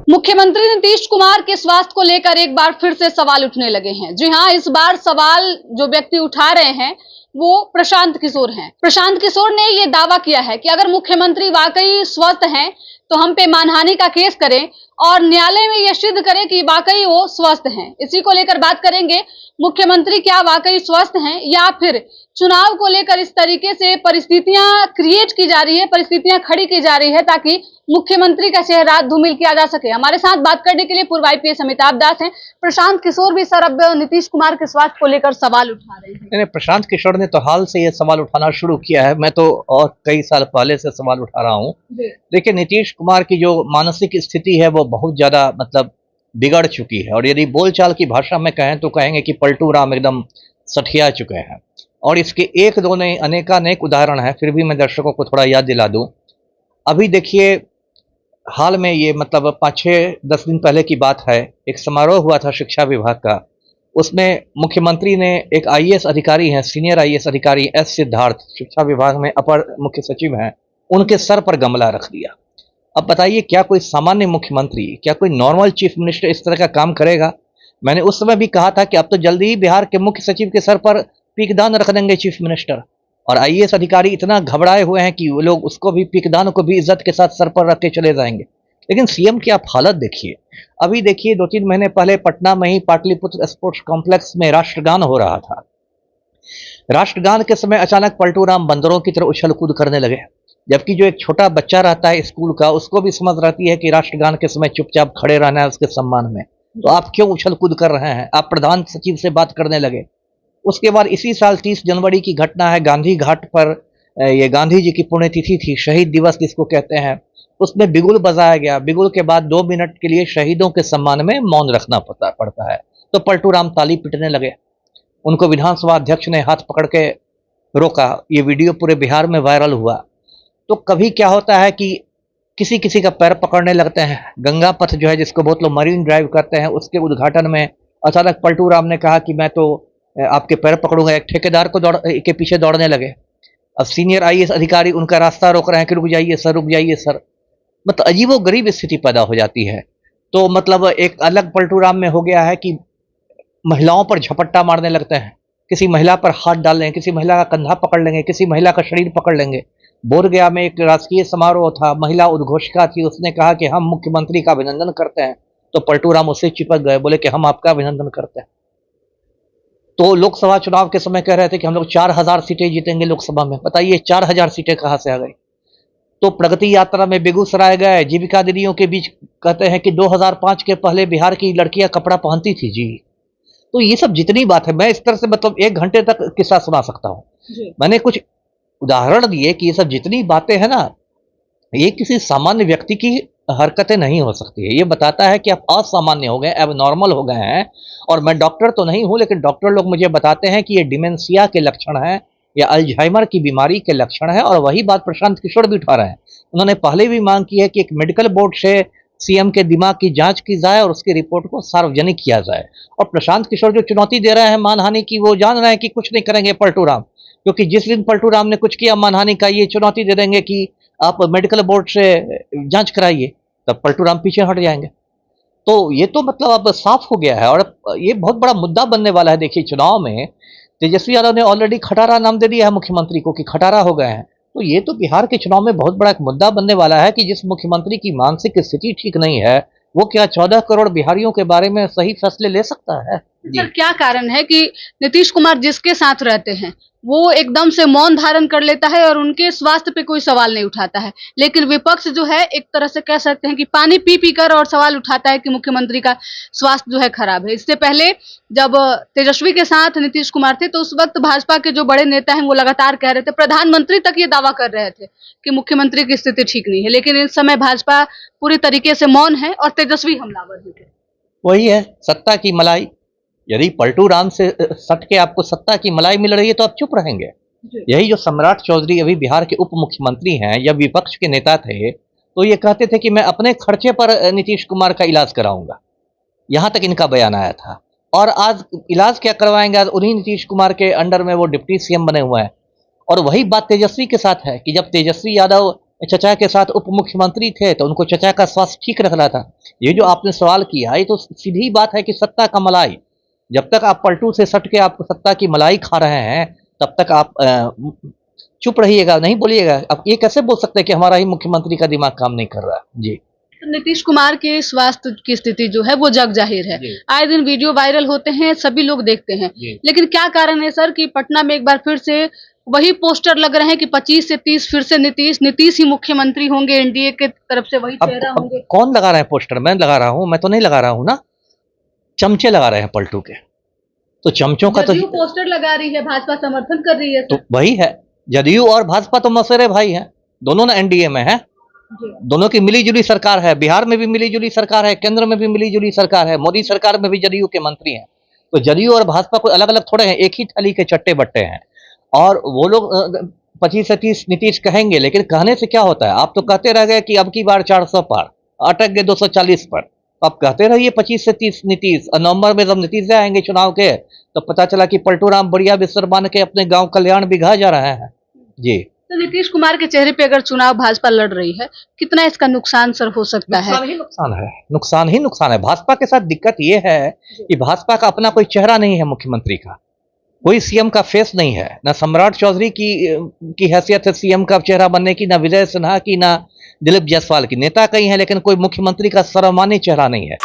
मुख्यमंत्री नीतीश कुमार के स्वास्थ्य को लेकर एक बार फिर से सवाल उठने लगे हैं। जी हां, इस बार सवाल जो व्यक्ति उठा रहे हैं वो प्रशांत किशोर हैं। प्रशांत किशोर ने ये दावा किया है कि अगर मुख्यमंत्री वाकई स्वस्थ हैं तो हम पे मानहानि का केस करें और न्यायालय में यह सिद्ध करें कि वाकई वो स्वस्थ हैं। इसी को लेकर बात करेंगे, मुख्यमंत्री क्या वाकई स्वस्थ हैं या फिर चुनाव को लेकर इस तरीके से परिस्थितियां क्रिएट की जा रही है, परिस्थितियां खड़ी की जा रही है ताकि मुख्यमंत्री का चेहरा धूमिल किया जा सके। हमारे साथ बात करने के लिए पूर्व आईपीएस अमिताभ दास हैं। प्रशांत किशोर भी सर अब नीतीश कुमार के स्वास्थ्य को लेकर सवाल उठा रहे हैं। नहीं, प्रशांत किशोर ने तो हाल से ये सवाल उठाना शुरू किया है। मैं तो और कई साल पहले से सवाल उठा रहा हूँ। देखिए, नीतीश कुमार की जो मानसिक स्थिति है वो बहुत ज्यादा बिगड़ चुकी है, और यदि बोलचाल की भाषा में कहें तो कहेंगे कि पलटू राम एकदम सठिया चुके हैं। और इसके एक दो नहीं अनेकानेक उदाहरण है, फिर भी मैं दर्शकों को थोड़ा याद दिला दूं। अभी देखिए, हाल में ये 5-6-10 दिन पहले की बात है, एक समारोह हुआ था शिक्षा विभाग का। उसमें मुख्यमंत्री ने एक आईएएस अधिकारी हैं, सीनियर आईएएस अधिकारी एस सिद्धार्थ, शिक्षा विभाग में अपर मुख्य सचिव हैं, उनके सर पर गमला रख दिया। अब बताइए, क्या कोई सामान्य मुख्यमंत्री, क्या कोई नॉर्मल चीफ मिनिस्टर इस तरह का काम करेगा? मैंने उस समय भी कहा था कि अब तो जल्दी ही बिहार के मुख्य सचिव के सर पर पीकदान रख देंगे चीफ मिनिस्टर। और आईएएस अधिकारी इतना घबराए हुए हैं कि वो लोग उसको भी, पीकदान को भी इज्जत के साथ सर पर रख के चले जाएंगे। लेकिन सीएम की आप हालत देखिए। अभी देखिए, 2-3 महीने पहले पटना में ही पाटलिपुत्र स्पोर्ट्स कॉम्प्लेक्स में राष्ट्रगान हो रहा था। राष्ट्रगान के समय अचानक पलटू राम बंदरों की तरह उछल कूद करने लगे, जबकि जो एक छोटा बच्चा रहता है स्कूल का, उसको भी समझ रहती है कि राष्ट्रगान के समय चुपचाप खड़े रहना है उसके सम्मान में। तो आप क्यों उछल कूद कर रहे हैं? आप प्रधान सचिव से बात करने लगे। उसके बाद इसी साल 30 जनवरी की घटना है, गांधी घाट पर ये गांधी जी की पुण्यतिथि थी, शहीद दिवस जिसको कहते हैं। उसमें बिगुल बजाया गया। बिगुल के बाद 2 मिनट के लिए शहीदों के सम्मान में मौन रखना पड़ता है। तो पलटू राम ताली पीटने लगे। उनको विधानसभा अध्यक्ष ने हाथ पकड़ के रोका। ये वीडियो पूरे बिहार में वायरल हुआ। तो कभी क्या होता है कि किसी किसी का पैर पकड़ने लगते हैं। गंगा पथ जो है, जिसको बहुत लोग मरीन ड्राइव करते हैं, उसके उद्घाटन में अचानक पलटू राम ने कहा कि मैं तो आपके पैर पकड़ूंगा। एक ठेकेदार को के पीछे दौड़ने लगे। अब सीनियर आईएएस अधिकारी उनका रास्ता रोक रहे हैं कि रुक जाइए सर, रुक जाइए सर। अजीबो गरीब स्थिति पैदा हो जाती है। तो एक अलग पलटू राम में हो गया है कि महिलाओं पर झपट्टा मारने लगते हैं, किसी महिला पर हाथ डाल लेंगे, किसी महिला का कंधा पकड़ लेंगे, किसी महिला का शरीर पकड़ लेंगे। बोधगया में एक राजकीय समारोह था, महिला उद्घोषिका थी, उसने कहा कि हम मुख्यमंत्री का अभिनंदन करते हैं। तो पलटू राम उससे चिपक गए, बोले कि हम आपका अभिनंदन करते हैं। तो लोकसभा चुनाव के समय कह रहे थे कि हम लोग 4000 सीटें जीतेंगे लोकसभा में। बताइए 4000 सीटें कहां से आ गई? तो प्रगति यात्रा में बेगूसराय गए, जीविका दीदियों के बीच कहते हैं कि 2005 के पहले बिहार की लड़कियां कपड़ा पहनती थी जी। तो ये सब जितनी बात है, मैं इस तरह से 1 घंटे तक किस्सा सुना सकता हूँ। मैंने कुछ उदाहरण दिए कि ये सब जितनी बातें हैं ना, ये किसी सामान्य व्यक्ति की हरकतें नहीं हो सकती है। ये बताता है कि आप असामान्य हो गए, एबनॉर्मल हो गए हैं। और मैं डॉक्टर तो नहीं हूं, लेकिन डॉक्टर लोग मुझे बताते हैं कि ये डिमेंशिया के लक्षण है या अल्जाइमर की बीमारी के लक्षण है। और वही बात प्रशांत किशोर भी उठा रहे हैं। उन्होंने पहले भी मांग की है कि एक मेडिकल बोर्ड से सीएम के दिमाग की जांच की जाए और उसकी रिपोर्ट को सार्वजनिक किया जाए। और प्रशांत किशोर जो चुनौती दे रहे हैं मानहानि की, वो जान रहे हैं कि कुछ नहीं करेंगे पलटू राम, क्योंकि जिस दिन पलटू राम ने कुछ किया मानहानि का, ये चुनौती दे देंगे कि आप मेडिकल बोर्ड से जांच कराइए, तब पलटू राम पीछे हट जाएंगे। तो ये तो अब साफ हो गया है, और ये बहुत बड़ा मुद्दा बनने वाला है। देखिए, चुनाव में तेजस्वी यादव ने ऑलरेडी खटारा नाम दे दिया है मुख्यमंत्री को कि खटारा हो गए हैं। तो ये तो बिहार के चुनाव में बहुत बड़ा एक मुद्दा बनने वाला है कि जिस मुख्यमंत्री की मानसिक स्थिति ठीक नहीं है, वो क्या 14 करोड़ बिहारियों के बारे में सही फैसले ले सकता है? सर, क्या कारण है कि नीतीश कुमार जिसके साथ रहते हैं वो एकदम से मौन धारण कर लेता है और उनके स्वास्थ्य पे कोई सवाल नहीं उठाता है, लेकिन विपक्ष जो है एक तरह से कह सकते हैं कि पानी पी पी कर और सवाल उठाता है कि मुख्यमंत्री का स्वास्थ्य जो है खराब है। इससे पहले जब तेजस्वी के साथ नीतीश कुमार थे तो उस वक्त भाजपा के जो बड़े नेता हैं वो लगातार कह रहे थे, प्रधानमंत्री तक ये दावा कर रहे थे कि मुख्यमंत्री की स्थिति ठीक नहीं है। लेकिन इस समय भाजपा पूरी तरीके से मौन है और तेजस्वी हमलावर भी थे। वही है सत्ता की मलाई। यदि पलटू राम से सट के आपको सत्ता की मलाई मिल रही है तो आप चुप रहेंगे। यही जो सम्राट चौधरी अभी बिहार के उप मुख्यमंत्री हैं या विपक्ष के नेता थे, तो ये कहते थे कि मैं अपने खर्चे पर नीतीश कुमार का इलाज कराऊंगा। यहां तक इनका बयान आया था। और आज इलाज क्या करवाएंगे? आज उन्हीं नीतीश कुमार के अंडर में वो डिप्टी सीएम बने हुए हैं। और वही बात तेजस्वी के साथ है कि जब तेजस्वी यादव चचा के साथ उप मुख्यमंत्री थे तो उनको चचा का स्वास्थ्य ठीक रख रहा था। ये जो आपने सवाल किया ये तो सीधी बात है कि सत्ता का मलाई, जब तक आप पलटू से सट के आप सत्ता की मलाई खा रहे हैं तब तक आप चुप रहिएगा, नहीं बोलिएगा। अब ये कैसे बोल सकते हैं कि हमारा ही मुख्यमंत्री का दिमाग काम नहीं कर रहा है। जी तो नीतीश कुमार के स्वास्थ्य की स्थिति जो है वो जग जाहिर है, आए दिन वीडियो वायरल होते हैं, सभी लोग देखते हैं, लेकिन क्या कारण है सर कि पटना में एक बार फिर से वही पोस्टर लग रहे हैं कि 25 से 30 फिर से नीतीश ही मुख्यमंत्री होंगे, एनडीए के तरफ से वही चेहरा होंगे। कौन लगा रहे हैं पोस्टर? मैं लगा रहा हूँ? मैं तो नहीं लगा रहा हूँ ना, चमचे लगा रहे हैं पलटू के। तो चमचों का तो पोस्टर लगा रही है, भाजपा समर्थन कर रही है तो वही है। जदयू और भाजपा तो मौसेरे भाई हैं, दोनों ना एनडीए में है, दोनों की मिली जुली सरकार है। बिहार में भी मिली जुली सरकार है, केंद्र में भी मिली जुली सरकार है, मोदी सरकार में भी जदयू के मंत्री हैं। तो जदयू और भाजपा कोई अलग अलग थोड़े हैं, एक ही थाली के चट्टे बट्टे हैं। और वो लोग 25 से 30 नीतीश कहेंगे, लेकिन कहने से क्या होता है? आप तो कहते रह गए कि अब की बार 400 पार, अटक गए 240 पर। आप कहते रहिए 25 से 30 नीतीश, और नवंबर में जब नीतीश आएंगे चुनाव के तो पता चला कि पलटू राम बढ़िया बिस्तर बांध के अपने गांव कल्याण बिघा जा रहे हैं। जी तो नीतीश कुमार के चेहरे पे अगर चुनाव भाजपा लड़ रही है, कितना इसका नुकसान सर हो सकता है? नुकसान ही नुकसान है, नुकसान ही नुकसान है। भाजपा के साथ दिक्कत ये है कि भाजपा का अपना कोई चेहरा नहीं है, मुख्यमंत्री का कोई सीएम का फेस नहीं है। ना सम्राट चौधरी की हैसियत है सीएम का चेहरा बनने की, ना विजय सिन्हा की, ना दिलीप जायसवाल की। नेता कई हैं लेकिन कोई मुख्यमंत्री का सर्वमान्य चेहरा नहीं है।